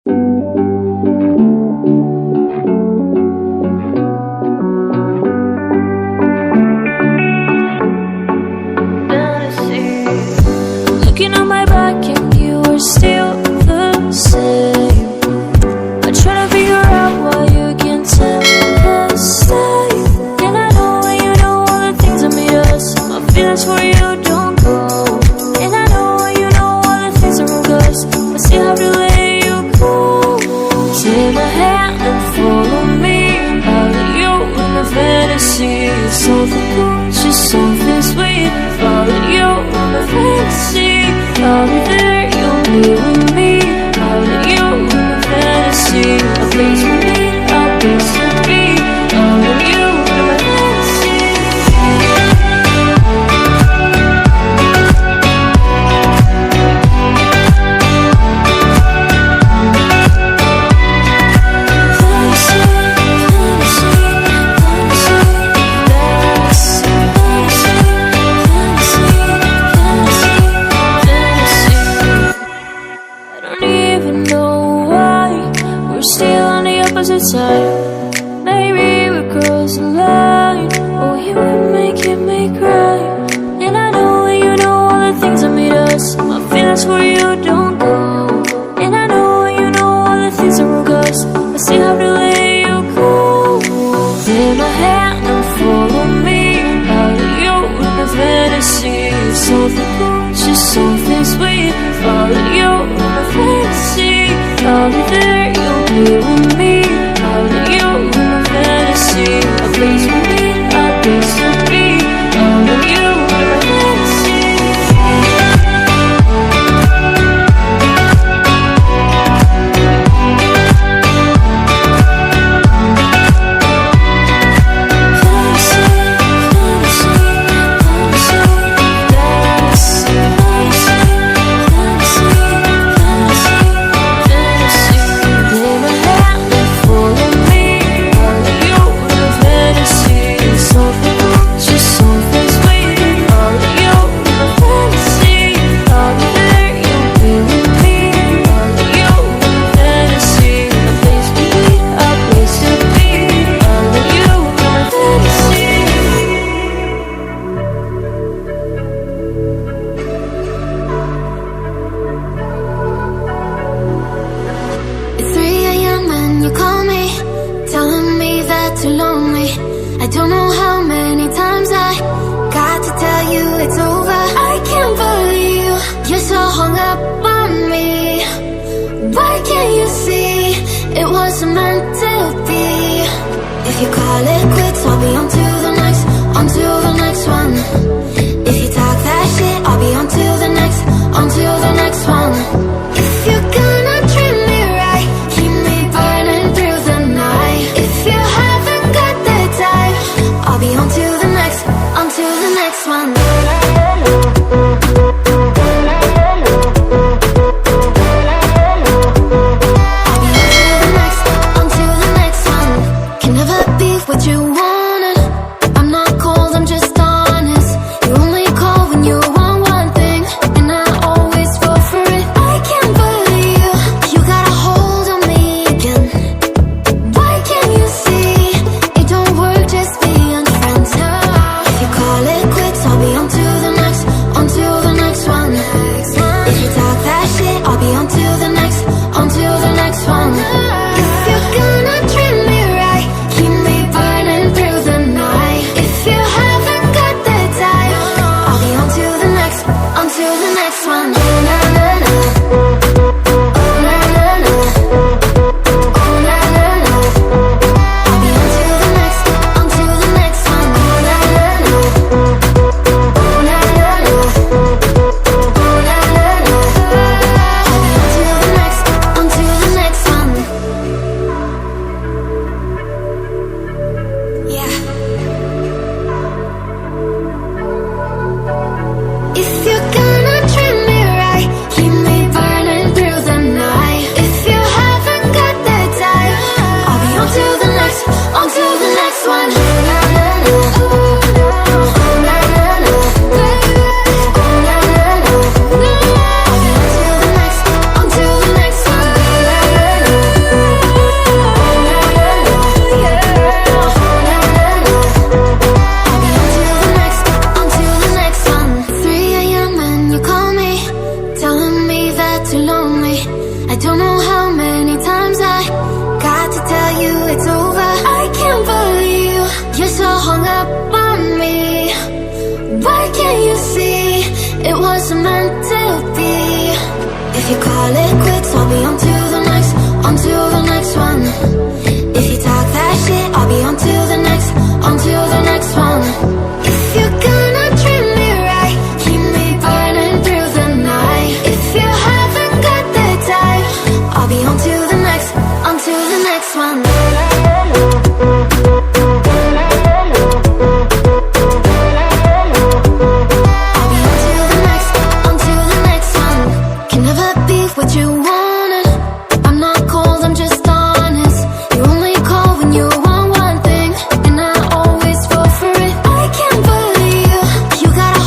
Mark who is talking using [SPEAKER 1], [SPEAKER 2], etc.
[SPEAKER 1] Looking on my back and you are still the same. I try to figure out why you can't tell the same. And I know you know all the things that made us. My feelings for you don't go. And I know you know all the things that wrong us. I still have to let you go. Take my hand and follow me. Out of you in my fantasy. Something cool, just something sweet. Follow you in my fantasy. I'll be there, you'll be with me. Out of you in my fantasy. A place for me, a place to be. Out of you in my fantasy. Side. Maybe we're crossing the line. Oh, you were making me cry. And I know you know all the things that made us. My feelings for you don't go. And I know you know all the things that broke us. I still have to let you go. Take my hand and follow me. Out of you in my fantasy. Something cool, just something sweet. Follow you in my fantasy. I'll be there, you'll be with me. Out of you in my fantasy. A place for me, a place to be. Out of you in my fantasy. I don't know how many times I got to tell you it's over. I can't believe you're so hung up on me. Why can't you see it wasn't meant to be? If you call it quits, I'll be on to the next one. If you talk that shit, I'll be on to the next one. If you're gonna treat me right, keep me burning through the night. If you haven't got the time, I'll be on to the next one. I'll be on to the next one. Can never be what you wanted. I'm not cold, I'm just honest. You only call when you want one thing, and I always fall for it. I can't believe you got a hold on me again. Why can't you see it don't work, just being friends? If you call it quits, I'll be on to the next one. If you talk that shit, I'll be on to the next one. If you're gonna treat me right, keep me burning through the night. If you haven't got the time, I'll be on to the next one. Oh, na, na, na. Oh, na, na, na. Oh, na, na, na. I'll be on to the next one. Oh, na, na, na. Oh, na, na, na. Oh, na, na, na. I'll be on to the next one. know how many times I got to tell you it's over. I can't believe you're so hung up on me. Why can't you see it wasn't meant to be? If you call it quits, I'll be on to the next, on to the next one. If you talk that shit, I'll be on to the next, on to the next one. If you're gonna treat me right, keep me burning through the night. If you haven't got the time, I'll be on to the next, on to the next one.